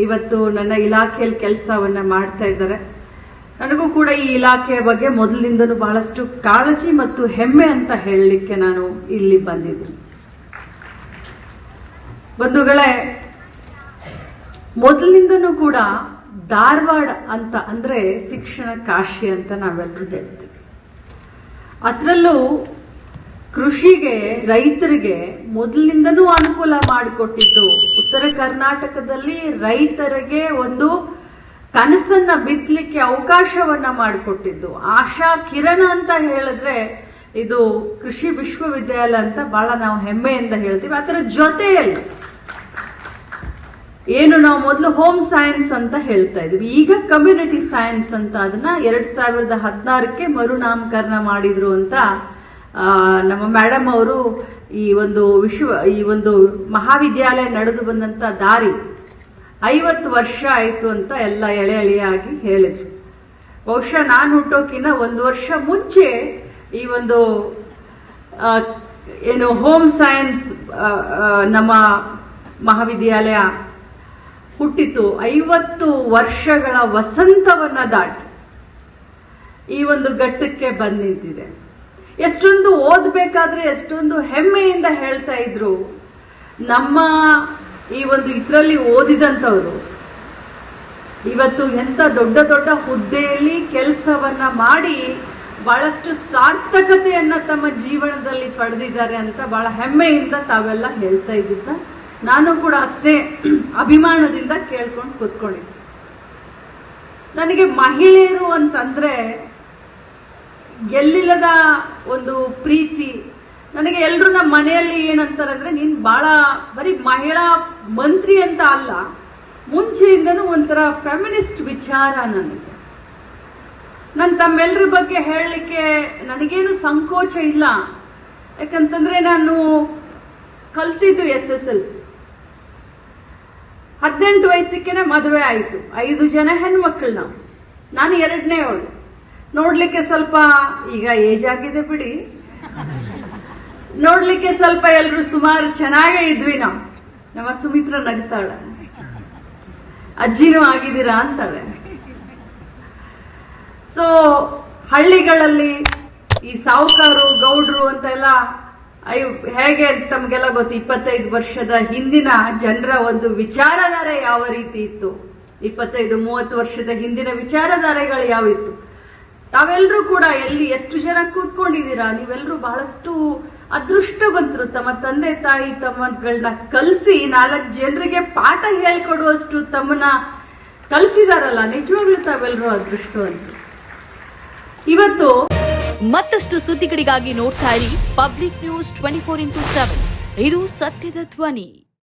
ಇವತ್ತು ನನ್ನ ಇಲಾಖೆಯಲ್ಲಿ ಕೆಲಸವನ್ನ ಮಾಡ್ತಾ ಇದ್ದಾರೆ. ನನಗೂ ಕೂಡ ಈ ಇಲಾಖೆಯ ಬಗ್ಗೆ ಮೊದಲಿನಿಂದಲೂ ಬಹಳಷ್ಟು ಕಾಳಜಿ ಮತ್ತು ಹೆಮ್ಮೆ ಅಂತ ಹೇಳಲಿಕ್ಕೆ ನಾನು ಇಲ್ಲಿ ಬಂದಿದ್ದೀನಿ. ಬಂಧುಗಳೇ, ಮೊದಲಿನಿಂದನೂ ಕೂಡ ಧಾರವಾಡ ಅಂತ ಅಂದ್ರೆ ಶಿಕ್ಷಣ ಕಾಶಿ ಅಂತ ನಾವೆಲ್ಲರೂ ಹೇಳ್ತೀವಿ. ಅದರಲ್ಲೂ ಕೃಷಿಗೆ, ರೈತರಿಗೆ ಮೊದಲಿನಿಂದನೂ ಅನುಕೂಲ ಮಾಡಿಕೊಟ್ಟಿದ್ದು, ಉತ್ತರ ಕರ್ನಾಟಕದಲ್ಲಿ ರೈತರಿಗೆ ಒಂದು ಕನಸನ್ನ ಬಿತ್ತಲಿಕ್ಕೆ ಅವಕಾಶವನ್ನ ಮಾಡಿಕೊಟ್ಟಿದ್ದು, ಆಶಾ ಕಿರಣ ಅಂತ ಹೇಳಿದ್ರೆ ಇದು ಕೃಷಿ ವಿಶ್ವವಿದ್ಯಾಲಯ ಅಂತ ಬಹಳ ನಾವು ಹೆಮ್ಮೆಯಿಂದ ಹೇಳ್ತೀವಿ. ಅದರ ಜೊತೆಯಲ್ಲಿ ಏನು ನಾವು ಮೊದಲು ಹೋಮ್ ಸೈನ್ಸ್ ಅಂತ ಹೇಳ್ತಾ ಇದ್ವಿ, ಈಗ ಕಮ್ಯುನಿಟಿ ಸೈನ್ಸ್ ಅಂತ ಅದನ್ನ 2016ಕ್ಕೆ ಮರುನಾಮಕರಣ ಮಾಡಿದ್ರು ಅಂತ ನಮ್ಮ ಮೇಡಮ್ ಅವರು ಈ ಒಂದು ಮಹಾವಿದ್ಯಾಲಯ ನಡೆದು ಬಂದಂತ ದಾರಿ 50 ವರ್ಷ ಆಯ್ತು ಅಂತ ಎಲ್ಲ ಎಳೆ ಎಳೆಯಾಗಿ ಹೇಳಿದ್ರು. ಬಹುಶಃ ನಾನು ಹುಟ್ಟೋಕಿನ್ನ 1 ವರ್ಷ ಮುಂಚೆ ಈ ಒಂದು ಏನು ಹೋಮ್ ಸೈನ್ಸ್ ನಮ್ಮ ಮಹಾವಿದ್ಯಾಲಯ ಹುಟ್ಟಿತು. 50 ವರ್ಷಗಳ ವಸಂತವನ್ನ ದಾಟಿ ಈ ಒಂದು ಘಟ್ಟಕ್ಕೆ ಬಂದು ನಿಂತಿದೆ. ಎಷ್ಟೊಂದು ಓದಬೇಕಾದ್ರೆ ಎಷ್ಟೊಂದು ಹೆಮ್ಮೆಯಿಂದ ಹೇಳ್ತಾ ಇದ್ರು, ನಮ್ಮ ಈ ಒಂದು ಇದರಲ್ಲಿ ಓದಿದಂಥವ್ರು ಇವತ್ತು ಎಂತ ದೊಡ್ಡ ದೊಡ್ಡ ಹುದ್ದೆಯಲ್ಲಿ ಕೆಲಸವನ್ನ ಮಾಡಿ ಬಹಳಷ್ಟು ಸಾರ್ಥಕತೆಯನ್ನ ತಮ್ಮ ಜೀವನದಲ್ಲಿ ಪಡೆದಿದ್ದಾರೆ ಅಂತ ಬಹಳ ಹೆಮ್ಮೆಯಿಂದ ತಾವೆಲ್ಲ ಹೇಳ್ತಾ ಇದ್ದಿದ್ದ ನಾನು ಕೂಡ ಅಷ್ಟೇ ಅಭಿಮಾನದಿಂದ ಕೇಳ್ಕೊಂಡು ಕೂತ್ಕೊಂಡಿದ್ದೆ. ನನಗೆ ಮಹಿಳೆಯರು ಅಂತಂದ್ರೆ ಎಲ್ಲಿಲ್ಲದ ಒಂದು ಪ್ರೀತಿ. ನನಗೆ ಎಲ್ರು ನಮ್ಮ ಮನೆಯಲ್ಲಿ ಏನಂತಾರಂದ್ರೆ, ನೀನ್ ಬರೀ ಮಹಿಳಾ ಮಂತ್ರಿ ಅಂತ ಅಲ್ಲ, ಮುಂಚೆಯಿಂದನೂ ಒಂಥರ ಫೆಮಿನಿಸ್ಟ್ ವಿಚಾರ ನನಗೆ. ನಾನು ತಮ್ಮೆಲ್ಲರ ಬಗ್ಗೆ ಹೇಳಲಿಕ್ಕೆ ನನಗೇನು ಸಂಕೋಚ ಇಲ್ಲ. ಯಾಕಂತಂದ್ರೆ ನಾನು ಕಲ್ತಿದ್ದು SSLC. 18 ವಯಸ್ಸಿಗೆ ಮದುವೆ ಆಯಿತು. 5 ಜನ ಹೆಣ್ಮಕ್ಳು ನಾನು 2ನೇವಳು. ನೋಡ್ಲಿಕ್ಕೆ ಸ್ವಲ್ಪ ಈಗ ಏಜ್ ಆಗಿದೆ ಬಿಡಿ, ನೋಡ್ಲಿಕ್ಕೆ ಸ್ವಲ್ಪ ಎಲ್ರು ಸುಮಾರು ಚೆನ್ನಾಗೇ ಇದ್ವಿ ನಾವು. ನಮ್ಮ ಸುಮಿತ್ರ ನಗ್ತಾಳೆ, ಅಜ್ಜಿನೂ ಆಗಿದ್ದೀರಾ ಅಂತಾಳೆ. ಸೊ ಹಳ್ಳಿಗಳಲ್ಲಿ ಈ ಸಾಹುಕಾರು, ಗೌಡ್ರು ಅಂತೆಲ್ಲ ಹೇಗೆ ತಮ್ಗೆಲ್ಲ ಗೊತ್ತು, 25 ವರ್ಷದ ಹಿಂದಿನ ಜನರ ಒಂದು ವಿಚಾರಧಾರೆ ಯಾವ ರೀತಿ ಇತ್ತು, 25-30 ವರ್ಷದ ಹಿಂದಿನ ವಿಚಾರಧಾರೆಗಳು ಯಾವಿತ್ತು. ತಾವೆಲ್ಲರೂ ಕೂಡ ಎಷ್ಟು ಜನ ಕೂತ್ಕೊಂಡಿದ್ದೀರಾ, ನೀವೆಲ್ಲರೂ ಬಹಳಷ್ಟು ಅದೃಷ್ಟವಂತರು. ತಮ್ಮ ತಂದೆ ತಾಯಿ ತಮ್ಮಗಳನ್ನ ಕಲಿಸಿ 4 ಜನರಿಗೆ ಪಾಠ ಹೇಳ್ಕೊಡುವಷ್ಟು ತಮ್ಮನ್ನ ಕಲಿಸಿದಾರಲ್ಲ, ನಿಜವಾಗ್ಲೂ ತಾವೆಲ್ಲರೂ ಅದೃಷ್ಟವಂತರು. ಇವತ್ತು ಮತ್ತಷ್ಟು ಸುದ್ದಿಗಳಿಗಾಗಿ ನೋಡ್ತಾ ಇರಿ ಪಬ್ಲಿಕ್ ನ್ಯೂಸ್ 24x7. ಇದು ಸತ್ಯದ ಧ್ವನಿ.